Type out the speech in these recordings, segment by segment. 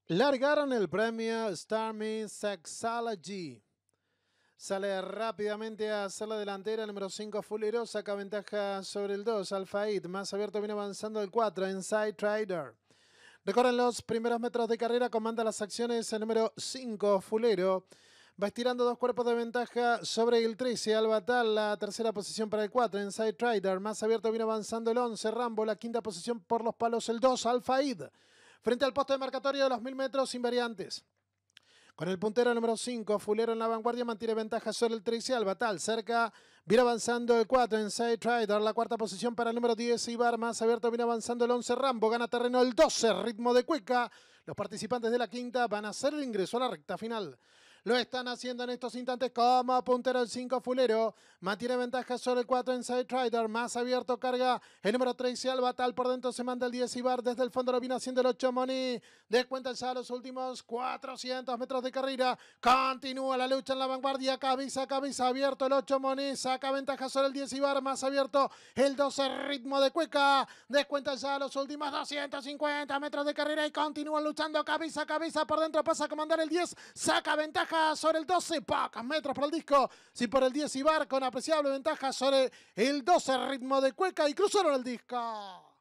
Largaron el premio STORMY SEXOLOGY. Sale rápidamente a hacer la delantera. Número 5, Fulero. Saca ventaja sobre el 2, Alfaid. Más abierto viene avanzando el 4, Inside Trader. Recorren los primeros metros de carrera. Comanda las acciones el número 5, Fulero. Va estirando 2 cuerpos de ventaja sobre el 13, Albatal. La tercera posición para el 4, Inside Trader. Más abierto viene avanzando el 11, Rambo. La quinta posición por los palos el 2, Alfaid. Frente al poste de marcatorio de los 1000 metros sin variantes. Con el puntero número 5, Fulero en la vanguardia, mantiene ventaja sobre el 13, Albatal. Cerca, viene avanzando el 4, Inside Trader. La cuarta posición para el número 10, Ivar. Más abierto viene avanzando el 11, Rambo. Gana terreno el 12, Ritmo de Cueca. Los participantes de la quinta van a hacer el ingreso a la recta final. Lo están haciendo en estos instantes como puntero el 5, Fulero. Mantiene ventaja sobre el 4, Inside Trader. Más abierto carga el número 13, Albatal. Por dentro se manda el 10, Ivar. Desde el fondo lo viene haciendo el 8, Moni. Descuenta ya los últimos 400 metros de carrera. Continúa la lucha en la vanguardia. Cabeza a cabeza abierto el 8, Moni. Saca ventaja sobre el 10, Ivar. Más abierto el 12, Ritmo de Cueca. Descuenta ya los últimos 250 metros de carrera y continúan luchando cabeza a cabeza. Por dentro pasa a comandar el 10. Saca ventaja sobre el 12, pocos metros por el disco. Sí, por el 10, Ivar, con apreciable ventaja sobre el 12, Ritmo de Cueca, y cruzaron el disco.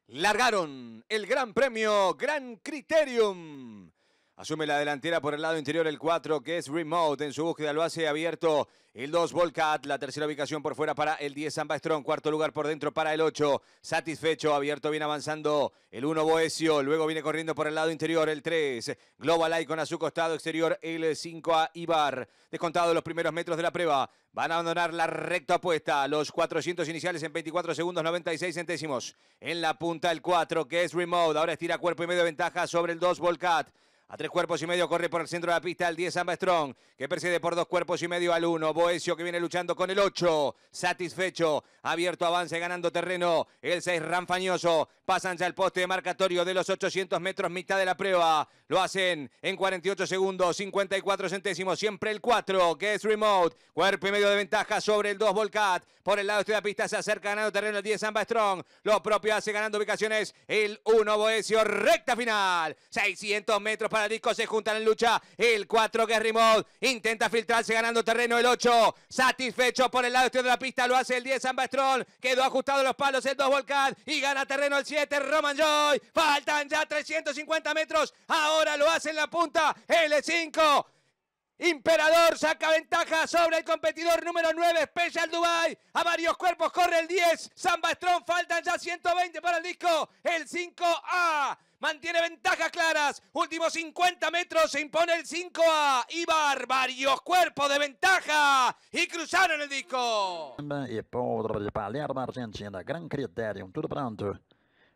Largaron el Gran Premio Gran CRITERIUM. Asume la delantera por el lado interior el 4, que es Remote. En su búsqueda lo hace abierto el 2, Volcat. La tercera ubicación por fuera para el 10, Samba Strong. Cuarto lugar por dentro para el 8, Satisfecho. Abierto viene avanzando el 1, Boesio. Luego viene corriendo por el lado interior el 3, Global Icon. A su costado exterior el 5, a Ivar. Descontado los primeros metros de la prueba. Van a abandonar la recta opuesta. Los 400 iniciales en 24 segundos 96 centésimos. En la punta el 4, que es Remote. Ahora estira cuerpo y medio de ventaja sobre el 2, Volcat. A 3 cuerpos y medio corre por el centro de la pista el 10, Samba Strong, que persigue por 2 cuerpos y medio al 1. Boesio, que viene luchando con el 8, Satisfecho. Abierto, avance, ganando terreno el 6, Ranfañoso. Pasan ya el poste de marcatorio de los 800 metros, mitad de la prueba. Lo hacen en 48 segundos, 54 centésimos. Siempre el 4, que es Remote. Cuerpo y medio de ventaja sobre el 2, Volcat. Por el lado este de la pista se acerca ganando terreno el 10, Samba Strong. Lo propio hace ganando ubicaciones el 1, Boesio. Recta final, 600 metros para el disco, se juntan en lucha el 4, que es Remote. Intenta filtrarse ganando terreno el 8, Satisfecho. Por el lado este de la pista lo hace el 10, Samba Strong. Quedó ajustado los palos el 2, Volcat. Y gana terreno el 7, Roman Joy. Faltan ya 350 metros. Ahora lo hace en la punta el 5. Imperador saca ventaja sobre el competidor número 9, Special Dubai. A varios cuerpos corre el 10, Samba Strong. Faltan ya 120 para el disco. El 5A mantiene ventajas claras. Últimos 50 metros, se impone el 5A. Ivar, varios cuerpos de ventaja. Y cruzaron el disco. E por Palermo, Argentina, Gran CRITERIUM, tudo pronto.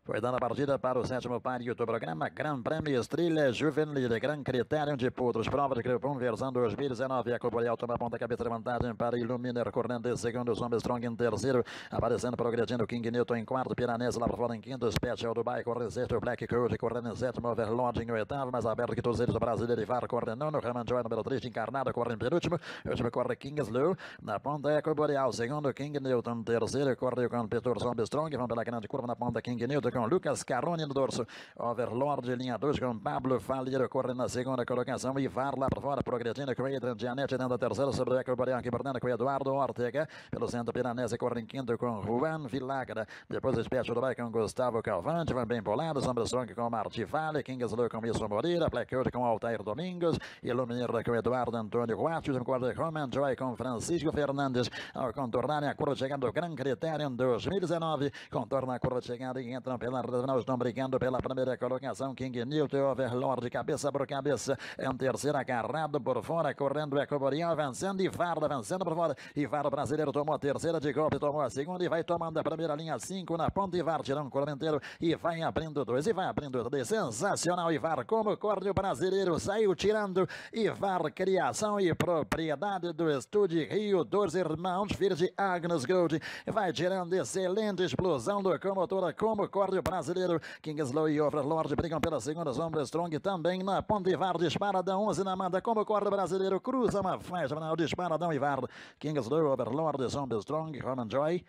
Foi dando a partida para o 7º páreo do programa Gran Prêmio EST.JUVENILE Gran CRITERIUM de Potros. Prova de Grupo 1, versão 2019. A Coboreal toma a ponta cabeça de vantagem para Illuminer, correndo em segundo, Samba Strong em terceiro. Aparecendo, progredindo, King Newton em quarto, Piranesi lá para fora em quinto, Special Dubai corre em sexto, Black Code correndo em sétimo, Overlord em oitavo, mais aberto que todos eles, o brasileiro Ivar corre nono, Raman Joy número 3, encarnado, corre em penúltimo. Último corre Kingslow. Na ponta é Coboreal, segundo King Newton, terceiro corre com o Petor Samba Strong. Vão pela grande curva na ponta King Newton com Lucas Caroni no dorso. Overlord, linha 2 com Pablo Falheiro, corre na segunda colocação. Ivar lá para fora, progredindo com Adrian Gianetti dentro da terceira, sobre o Ecoboreal aqui por dentro com Eduardo Ortega. Pelo centro, Piranesi corre em quinto com Juan Villagra. Depois o Special Dubai com Gustavo Calvante, vai bem polado. Sombra Strong com Marti Fale, Kingslow com Wilson Moreira, Black Code com Altair Domingos, Illuminir com Eduardo Antônio Guartius, no quarto Roman Joy com Francisco Fernandes. Ao contornar a curva chegando ao Gran CRITERIUM 2019, contorna a curva chegando e entram pela não estão brigando pela primeira colocação. King Newton, Overlord, cabeça por cabeça, em terceira, agarrado por fora, correndo é Coboreal, avançando, Ivar avançando por fora. Ivar, o brasileiro, tomou a terceira de golpe, tomou a segunda e vai tomando a primeira linha, 5 na ponta. Ivar tirando um correnteiro e vai abrindo 2 e vai abrindo 3. Sensacional, Ivar, como corre o brasileiro, saiu tirando. Ivar, criação e propriedade do Estúdio Rio dos Irmãos Verde Agnes Gold, vai tirando excelente explosão do locomotora, como corre Overlord, o brasileiro Kingsley e Overlord brigam pela segunda sombra. Strong também na ponta. Ivar dispara da 11 na manda. Como corre o brasileiro, cruza uma faixa final. Dispara da Ivar. Kingsley, Overlord, Zombie Strong, Roman Joy.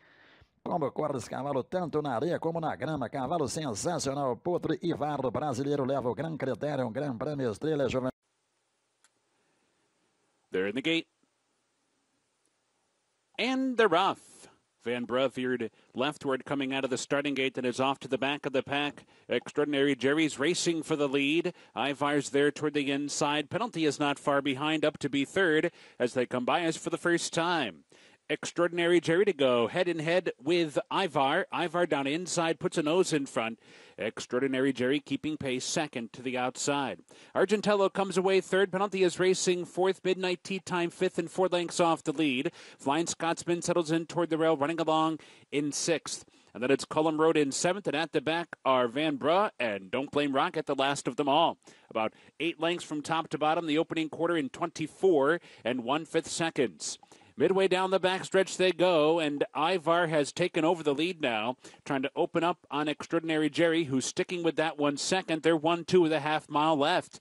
Como corre esse cavalo tanto na areia como na grama. Cavalo sensacional. Potro Ivar, brasileiro, leva o Gran Criterium, Gran Prêmio Estrela Juvenile. They're in the gate. And they're off. Van Brugh veered leftward coming out of the starting gate and is off to the back of the pack. Extraordinary Jerry's racing for the lead. Ivar's there toward the inside. Penalty is not far behind, up to be third as they come by us for the first time. Extraordinary Jerry to go head-in-head with Ivar. Ivar down inside, puts a nose in front. Extraordinary Jerry keeping pace second to the outside. Argentello comes away third. Penalty is racing fourth. Midnight Tea Time fifth and 4 lengths off the lead. Flying Scotsman settles in toward the rail, running along in sixth. And then it's Cullum Road in seventh, and at the back are Van Brugh and Don't Blame Rocket, the last of them all. About 8 lengths from top to bottom, the opening quarter in 24 and 1/5 seconds. Midway down the backstretch they go, and Ivar has taken over the lead now, trying to open up on Extraordinary Jerry, who's sticking with that 1 second. They're 1.5 mile left.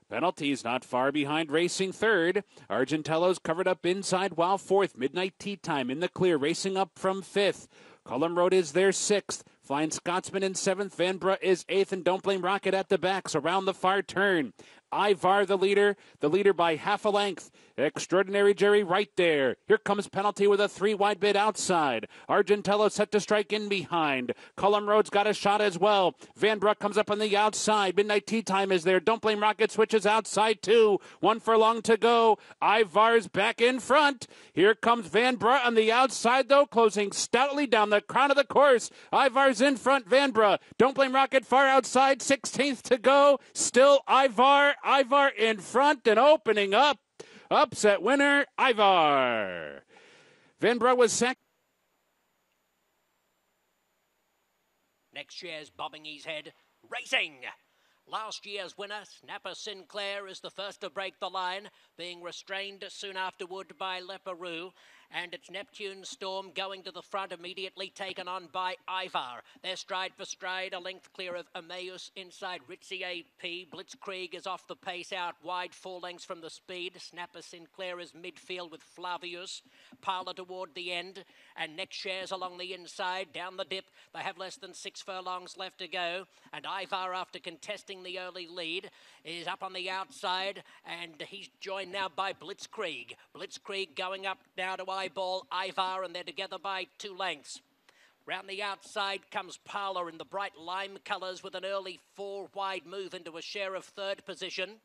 Penalties not far behind, racing third. Argentello's covered up inside while fourth. Midnight Tea Time in the clear, racing up from fifth. Cullum Road is there sixth. Flying Scotsman in seventh. Van Brugh is eighth, and Don't Blame Rocket at the backs around the far turn. Ivar the leader by half a length. Extraordinary Jerry right there. Here comes Penalty with a 3 wide bid outside. Argentello set to strike in behind. Cullum Road's got a shot as well. Van Brugh comes up on the outside. Midnight Tea Time is there. Don't Blame Rocket switches outside too. 1 furlong to go. Ivar's back in front. Here comes Van Brugh on the outside though, closing stoutly down the crown of the course. Ivar's in front. Van Brugh. Don't Blame Rocket far outside. 16th to go. Still Ivar in front and opening up. Upset winner, Ivar. Van Brugh was second. Next year's bobbing his head, racing. Last year's winner, Snapper Sinclair, is the first to break the line, being restrained soon afterward by Leperoux. And it's Neptune Storm going to the front, immediately taken on by Ivar. They're stride for stride, a length clear of Emmaus inside Ritzy AP. Blitzkrieg is off the pace out wide, 4 lengths from the speed. Snapper Sinclair is midfield with Flavius. Parlour toward the end, and Next Shares along the inside, down the dip. They have less than 6 furlongs left to go. And Ivar, after contesting the early lead, is up on the outside, and he's joined now by Blitzkrieg. Blitzkrieg going up now to eyeball Ivar, and they're together by 2 lengths. Round the outside comes Parlour in the bright lime colours with an early 4 wide move into a share of third position.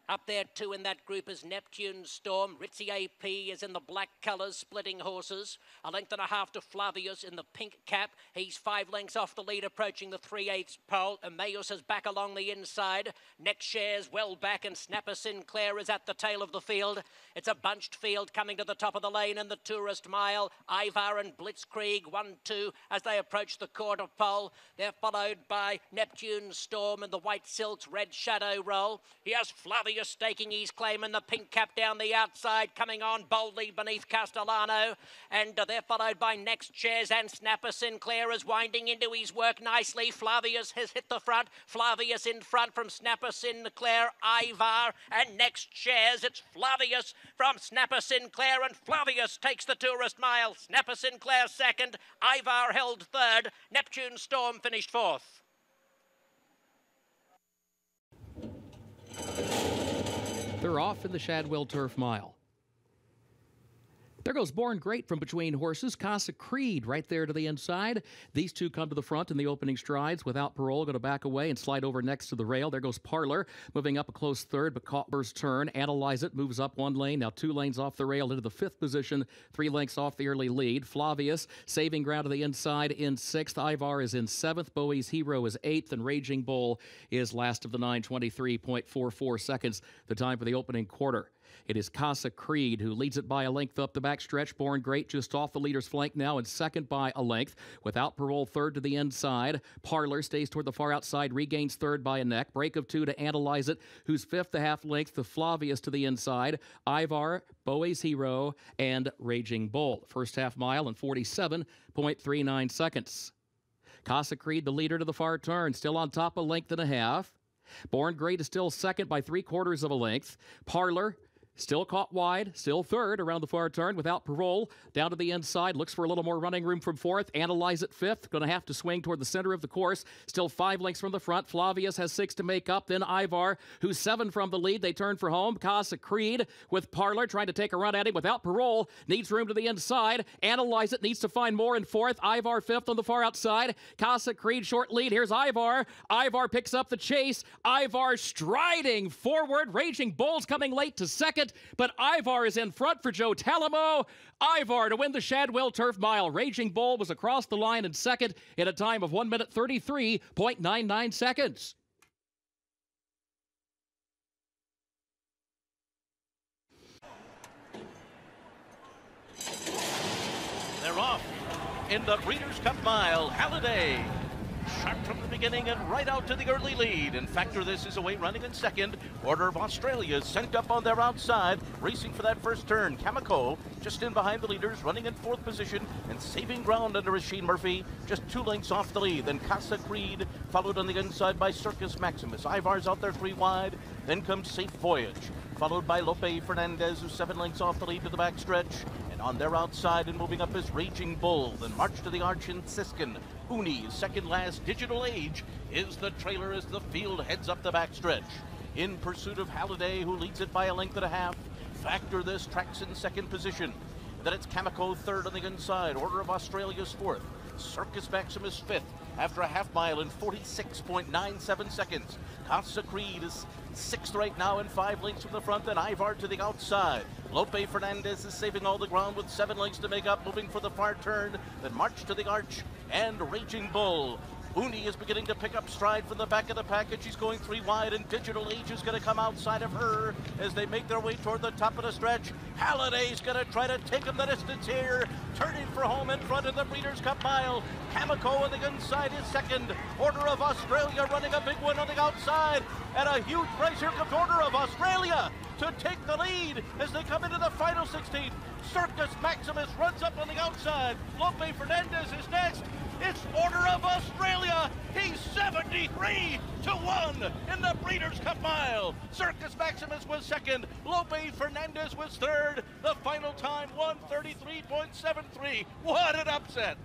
Up there too in that group is Neptune Storm. Ritzy AP is in the black colours, splitting horses. 1.5 lengths to Flavius in the pink cap. He's 5 lengths off the lead, approaching the 3/8 pole. Emmaus is back along the inside. Next Shares well back, and Snapper Sinclair is at the tail of the field. It's a bunched field coming to the top of the lane in the Tourist Mile. Ivar and Blitzkrieg 1-2 as they approach the quarter pole. They're followed by Neptune Storm in the white silks, red shadow roll. Here's Flavius staking his claim in the pink cap down the outside, coming on boldly beneath Castellano, and they're followed by Next Shares, and Snapper Sinclair is winding into his work nicely. Flavius has hit the front. Flavius in front from Snapper Sinclair, Ivar, and Next Shares. It's Flavius from Snapper Sinclair, and Flavius takes the Tourist Mile. Snapper Sinclair second, Ivar held third, Neptune Storm finished fourth. They're off in the Shadwell Turf Mile. There goes Born Great from between horses. Casa Creed right there to the inside. These two come to the front in the opening strides. Without Parole, going to back away and slide over next to the rail. There goes Parlour, moving up a close third, but caught first turn. Analyze It moves up 1 lane, now 2 lanes off the rail into the 5th position, 3 lengths off the early lead. Flavius saving ground to the inside in 6th. Ivar is in 7th. Bowie's Hero is 8th, and Raging Bull is last of the 9, 23.44 seconds, the time for the opening quarter. It is Casa Creed who leads it by a length up the backstretch. Born Great just off the leader's flank now and second by a length. Without Parole, third to the inside. Parlour stays toward the far outside, regains third by a neck. Break of 2 to Analyze It, who's 5th a half length to Flavius to the inside. Ivar, Bowie's Hero, and Raging Bull. First half mile in 47.39 seconds. Casa Creed, the leader to the far turn, still on top a length and a half. Born Great is still second by 3/4 of a length. Parlor still caught wide, still third around the far turn without parole. Down to the inside, looks for a little more running room from fourth. Analyze at fifth, going to have to swing toward the center of the course. Still 5 lengths from the front. Flavius has 6 to make up. Then Ivar, who's 7 from the lead. They turn for home. Casa Creed with Parlor trying to take a run at him without parole. Needs room to the inside. Analyze it, needs to find more in fourth. Ivar fifth on the far outside. Casa Creed short lead. Here's Ivar. Ivar picks up the chase. Ivar striding forward. Raging Bull's coming late to second. But Ivar is in front for Joe Talamo. Ivar to win the Shadwell Turf Mile. Raging Bull was across the line in second in a time of 1 minute 33.99 seconds. They're off in the Breeders' Cup Mile. Halliday sharp from the beginning and right out to the early lead. And Factor This is away running in second. Order of Australia sent up on their outside, racing for that first turn. Kamiko just in behind the leaders, running in fourth position and saving ground under Rasheen Murphy, just 2 lengths off the lead. Then Casa Creed followed on the inside by Circus Maximus. Ivar's out there 3 wide. Then comes Safe Voyage, followed by Lope Fernandez, who's 7 lengths off the lead to the backstretch. And on their outside and moving up is Raging Bull. Then March to the Arch in Siskin. Uni, second last. Digital Age is the trailer as the field heads up the backstretch. In pursuit of Halliday, who leads it by a length and a half. Factor This tracks in second position. Then it's Kamiko third on the inside. Order of Australia's fourth. Circus Maximus fifth after a half mile in 46.97 seconds. Casa Creed is 6th right now and 5 lengths from the front. Then Ivar to the outside. Lope Fernandez is saving all the ground with 7 lengths to make up, moving for the far turn. Then March to the Arch and Raging Bull. Uni is beginning to pick up stride from the back of the package. She's going 3 wide, and Digital Age is going to come outside of her as they make their way toward the top of the stretch. Halliday's going to try to take them the distance here, turning for home in front of the Breeders' Cup Mile. Kamiko on the inside is second. Order of Australia running a big one on the outside, and a huge race. Here comes Order of Australia to take the lead as they come into the final 16th. Circus Maximus runs up on the outside. Lope Fernandez is next. It's Order of Australia. He's 73-1 in the Breeders' Cup Mile. Circus Maximus was second. Lope Fernandez was third. The final time, 1:33.73. What an upset.